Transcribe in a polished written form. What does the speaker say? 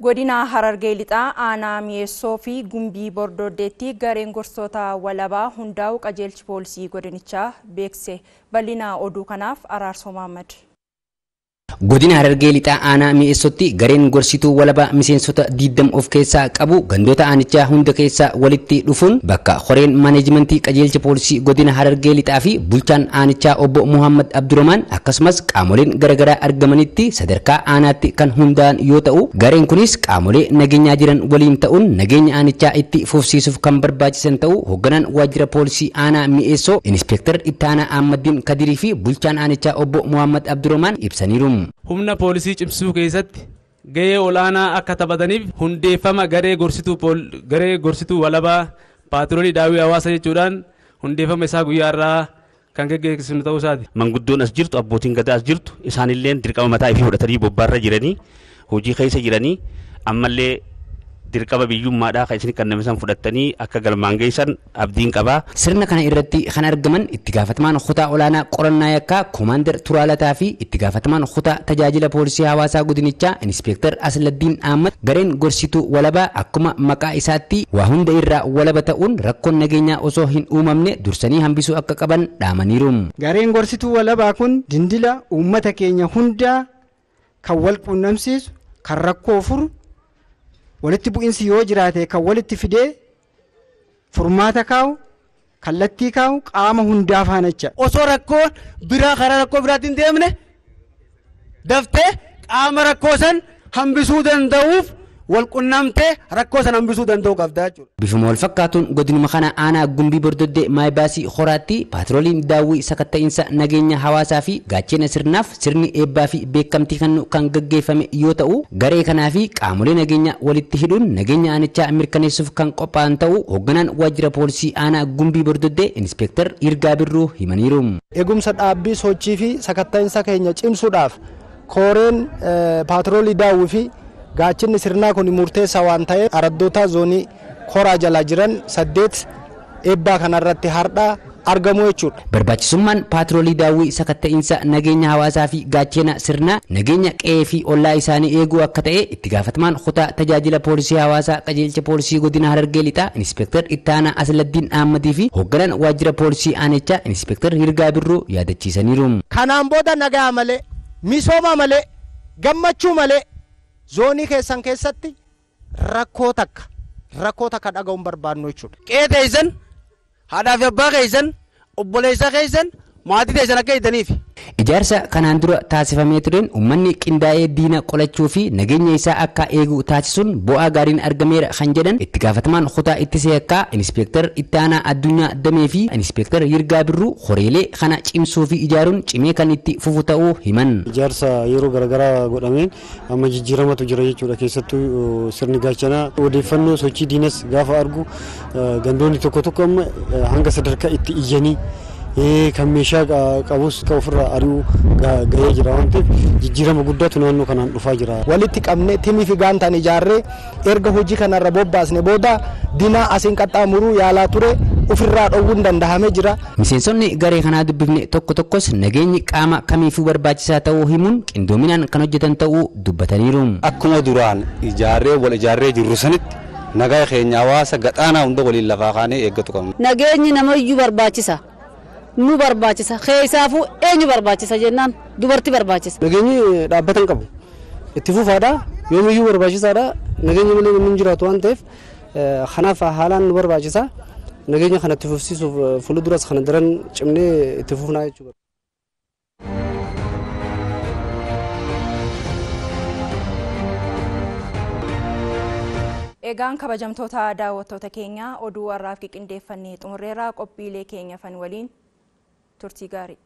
Godina Harargee lixaa aanaa mi'eessoo fi gumbii bordoddeetti gareen gorsitoota walabaa hundaa'u qajeelchi poolisii godinichaa beekse. Bal'ina oduu kanaaf Araarsoo Mahammad. Godina Harargee lixaa aanaa mi'eessootti gareen gorsituu walabaa miseensota 20 of keessaa qabu gandoota aanichaa hunda keessaa walitti dhufuun bakka horeen maaneejmentii qajeelcha poolisii godina Harargee lixaa fi bulchaan aanichaa obbo Muhammad Abdurrahman akkasumas qaamoleen garaagaraa argamanitti sadarkaa aanaatti kan hundaa'an yoo ta'u, gareen kunis qaamolee nageenyaa jiran waliin ta'uun nageenya aanichaa itti fufsiisuuf kan barbaachisan ta'uu hoogganaan waajjira poolisii aanaa mi'eessoo Inspektar Ittaanaa Ahmadiin Kadirii fi bulchaan aanichaa obbo Muhammad Abdurrahman ibsaniiru. Humna poolisii cimsuu keessatti gahee olaanaa akka taphataniif hundeeffama garee gorsituu walabaa paatroolii daawwii hawaasa jechuudhaan hundeeffama isaa guyyaa irraa kan gaggeessinu ta'uu isaati. Manguddoon as jirtu, abbootiin gadaa as jirtu, isaanillee dirqama mataa ifii fudhatanii bobbaarra jiranii, hojii keessa jiranii, ammallee dirqama biyyummaadhaa kan isin kannamisan fudhatanii akka galmaan geessan abdiin qabaa. Sirna kana irratti kan argaman itti gaafatamaan kutaa olaanaa qorannaa yakkaa Koomaandar Turaalataa fi itti gaafatamaan kutaa tajaajila poolisii hawaasaa godinichaa Inspektar Asladdiin Ahmad gareen gorsituu walabaa akkuma maqaa isaatti waa hunda irraa walaba ta'uun rakkoon nageenyaa osoo hin uumamne dursanii hambisuu akka qaban dhaamaniiru. Gareen gorsituu walabaa kun dindila uummata keenya hundaa kan wal quunnamsiisu, kan rakkoo furu, walitti bu'insi yoo jiraate kan walitti fidee furmaata kaa'u, kallattii kaa'u qaama hundaa faanacha. Osoo rakkoon biraa karaa rakkoo biraatiin deemne daftee qaama rakkoo san hambisuu danda'uuf wal qunnamtee rakkoo san hambisuu danda'uu qabda jechuudha. Bifuma wal fakkaatuun godinuma kana aanaa gumbii bordoddee maayibaasii horaatti paatrooliin daawwii sakatta'iinsa nageenya hawaasaa fi gaachena sirnaaf sirni eebbaa fi beekamtii kan gaggeeffame yoo ta'u, garee kanaa fi qaamolee nageenya walitti hidhuun nageenya aanichaa mirkaneessuuf kan qophaa'an ta'uu hoogganaan waajjira poolisii aanaa gumbii bordoddee Inspektar Yirgaa Birruu himaniiru. Eegumsa dhaabbii sochii fi sakatta'iinsa keenya cimsuudhaaf kooreen paatroolii daawwii fi gaachinni sirnaa kun murteessaa waan ta'eef araddoota zoonii koraa jalaa jiran 8 eebbaa kanarratti hardhaa argamu jechuudha. Barbaachisummaan paatroolii daawwii sakatta'iinsa nageenya hawaasaa fi gaachena sirnaa nageenya qe'ee fi ollaa isaanii eeguu akka ta'e itti gaafatamaan kutaa tajaajila poolisii hawaasaa qajeelcha poolisii godina Harargee lixaa Inspektar Ittaanaa Asladdiin Ahmadii fi hoogganaan waajjira poolisii aanichaa Inspektar Yirgaa Birruu yaadachiisaniiru. Kanaan booda nagaa malee, misooma malee, gammachuu malee zoonii keessan keessatti rakkoo takka dhaga'uun barbaadnu jechuudha. Qe'ee teessan, haadhaa fi abbaa keessan, obboleessa keessan, maatii teessan akka eegdaniif. Ijaarsa kanaan dura taasifamee tureen uummanni qindaa'ee diina qolachuu fi nageenya isaa akka eegu taasisuun bu'aa gaariin argameera kan jedhan itti gaafatamaan kutaa ittisa yakkaa Inspektar Ittaanaa Addunyaa Damee fi Inspektar Yirgaa Birruu horeelee kana cimsuu fi ijaaruun cimee kan itti fufu ta'uu himan. Ijaarsa yeroo garaagaraa godhameen amma jijjiiramatu jira jechuudha. Keessattuu sirni gaachanaa odeeffannoo sochii diinas gaafa argu gandoonni tokko amma hanga sadarkaa itti iyyanii kan meeshaa qabus kan ofirraa ari'uu gahee jira waan ta'eef jijjiirama guddaatu naannoo kanaan dhufaa jira. Walitti qabnee timii fi gaantaan ijaarree erga hojii kanarra bobbaasne booda diinaa asiin qaxxaamuruu yaalaa ture ofirraa dhowwuun danda'amee jira. Miseensonni garee kanaa dubbifne tokkos nageenyi qaama kamiifuu barbaachisaa ta'uu himuun qindoominaan kan hojjetan ta'uu dubbataniiru. Akkuma duraan wal ijaarree jirru sanitti nagaa keenya hawaasa gaxaanaa hunda waliin lafaa kaanee eeggatu qabna. Nageenyi namayyuu barbaachisa. Nu barbaachisa. Keessaafuu eenyu barbaachisa jennaan dubartii barbaachisa. Nageenyi dhaabbatan qabu. Itti fufaadha. Yoomiyyuu barbaachisaadha. Nageenyi malee namni jiraatu waan ta'eef kanaaf haalaan nu barbaachisa. Nageenya kana itti fufsiisuuf fuulduras kana daran cimnee itti fufnaa jechuudha. Egaan kabajamtoota daawwattoota keenya oduu warraaf qindeeffannee xumurreerra qophiilee keenya fan waliin turtii gaarii.